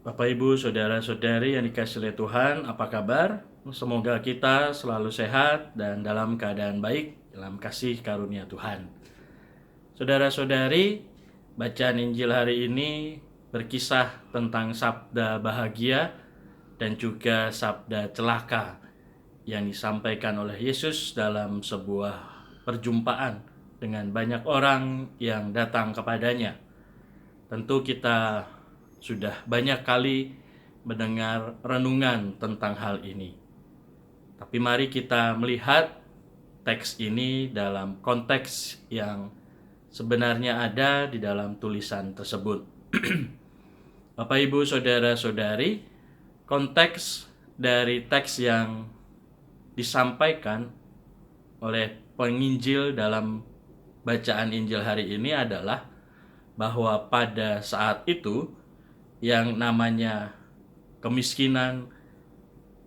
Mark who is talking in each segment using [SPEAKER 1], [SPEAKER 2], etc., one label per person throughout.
[SPEAKER 1] Bapak, Ibu, Saudara-saudari yang dikasihi oleh Tuhan, apa kabar? Semoga kita selalu sehat dan dalam keadaan baik dalam kasih karunia Tuhan. Saudara-saudari, bacaan Injil hari ini berkisah tentang sabda bahagia dan juga sabda celaka yang disampaikan oleh Yesus dalam sebuah perjumpaan dengan banyak orang yang datang kepadanya. Tentu kita sudah banyak kali mendengar renungan tentang hal ini. Tapi mari kita melihat teks ini dalam konteks yang sebenarnya ada di dalam tulisan tersebut. Bapak, Ibu, Saudara-saudari, konteks dari teks yang disampaikan oleh penginjil dalam bacaan Injil hari ini adalah bahwa pada saat itu yang namanya kemiskinan,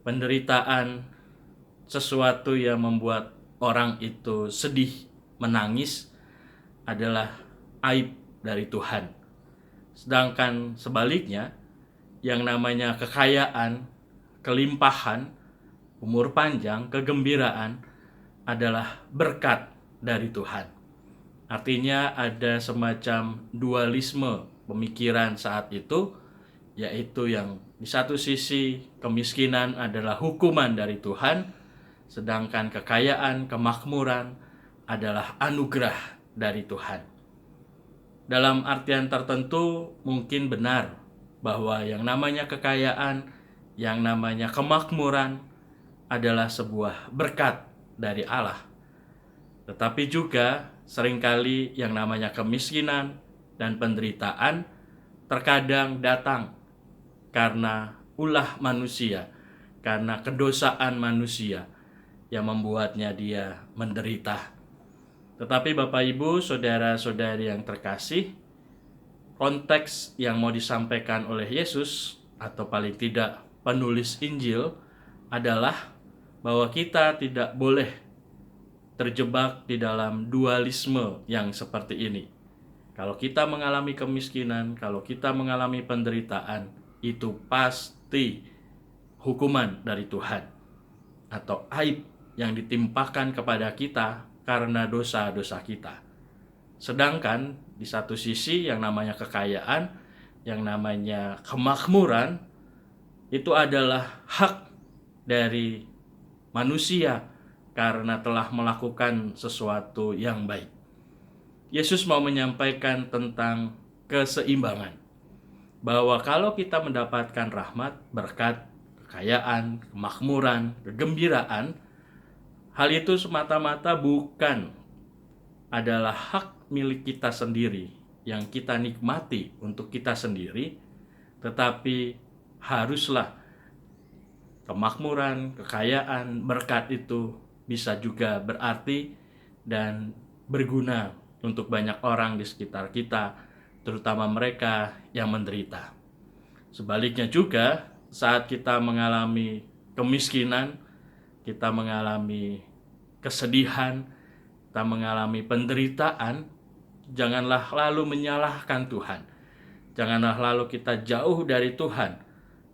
[SPEAKER 1] penderitaan, sesuatu yang membuat orang itu sedih, menangis adalah aib dari Tuhan. Sedangkan sebaliknya, yang namanya kekayaan, kelimpahan, umur panjang, kegembiraan adalah berkat dari Tuhan. Artinya ada semacam dualisme pemikiran saat itu, yaitu yang di satu sisi kemiskinan adalah hukuman dari Tuhan, sedangkan kekayaan, kemakmuran adalah anugerah dari Tuhan. Dalam artian tertentu mungkin benar bahwa yang namanya kekayaan, yang namanya kemakmuran adalah sebuah berkat dari Allah. Tetapi juga seringkali yang namanya kemiskinan dan penderitaan terkadang datang karena ulah manusia, karena kedosaan manusia yang membuatnya dia menderita. Tetapi Bapak, Ibu, Saudara-saudari yang terkasih, konteks yang mau disampaikan oleh Yesus atau paling tidak penulis Injil adalah bahwa kita tidak boleh terjebak di dalam dualisme yang seperti ini. Kalau kita mengalami kemiskinan, kalau kita mengalami penderitaan, itu pasti hukuman dari Tuhan atau aib yang ditimpakan kepada kita karena dosa-dosa kita. Sedangkan di satu sisi yang namanya kekayaan, yang namanya kemakmuran, itu adalah hak dari manusia karena telah melakukan sesuatu yang baik. Yesus mau menyampaikan tentang keseimbangan, bahwa kalau kita mendapatkan rahmat, berkat, kekayaan, kemakmuran, kegembiraan, hal itu semata-mata bukan adalah hak milik kita sendiri yang kita nikmati untuk kita sendiri, tetapi haruslah kemakmuran, kekayaan, berkat itu bisa juga berarti dan berguna untuk banyak orang di sekitar kita, terutama mereka yang menderita. Sebaliknya juga, saat kita mengalami kemiskinan, kita mengalami kesedihan, kita mengalami penderitaan, janganlah lalu menyalahkan Tuhan. Janganlah lalu kita jauh dari Tuhan,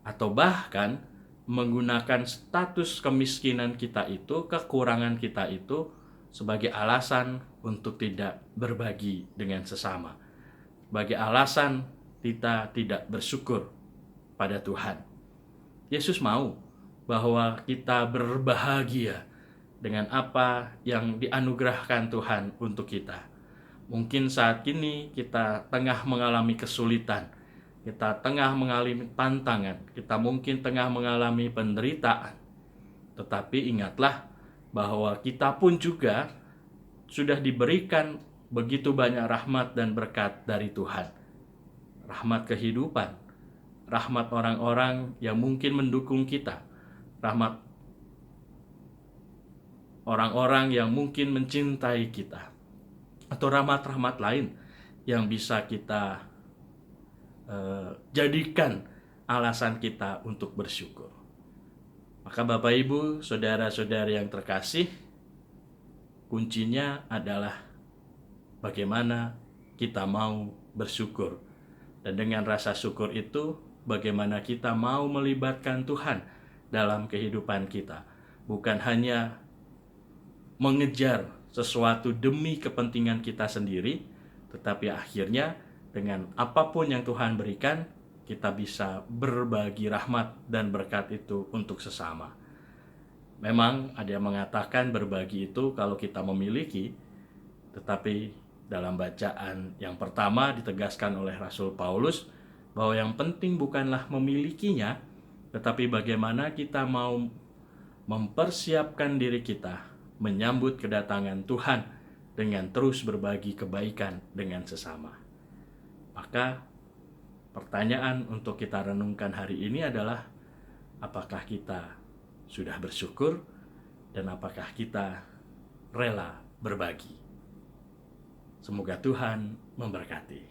[SPEAKER 1] atau bahkan menggunakan status kemiskinan kita itu, kekurangan kita itu sebagai alasan untuk tidak berbagi dengan sesama, sebagai alasan kita tidak bersyukur pada Tuhan. Yesus mau bahwa kita berbahagia dengan apa yang dianugerahkan Tuhan untuk kita. Mungkin saat ini kita tengah mengalami kesulitan, kita tengah mengalami tantangan, kita mungkin tengah mengalami penderitaan. Tetapi ingatlah bahwa kita pun juga sudah diberikan begitu banyak rahmat dan berkat dari Tuhan. Rahmat kehidupan, rahmat orang-orang yang mungkin mendukung kita, rahmat orang-orang yang mungkin mencintai kita, atau rahmat-rahmat lain yang bisa kita jadikan alasan kita untuk bersyukur. Maka Bapak, Ibu, Saudara-saudari yang terkasih, kuncinya adalah bagaimana kita mau bersyukur. Dan dengan rasa syukur itu bagaimana kita mau melibatkan Tuhan dalam kehidupan kita. Bukan hanya mengejar sesuatu demi kepentingan kita sendiri, tetapi akhirnya dengan apapun yang Tuhan berikan, kita bisa berbagi rahmat dan berkat itu untuk sesama. Memang ada yang mengatakan berbagi itu kalau kita memiliki, tetapi dalam bacaan yang pertama ditegaskan oleh Rasul Paulus bahwa yang penting bukanlah memilikinya, tetapi bagaimana kita mau mempersiapkan diri kita menyambut kedatangan Tuhan dengan terus berbagi kebaikan dengan sesama. Maka pertanyaan untuk kita renungkan hari ini adalah, apakah kita sudah bersyukur dan apakah kita rela berbagi? Semoga Tuhan memberkati.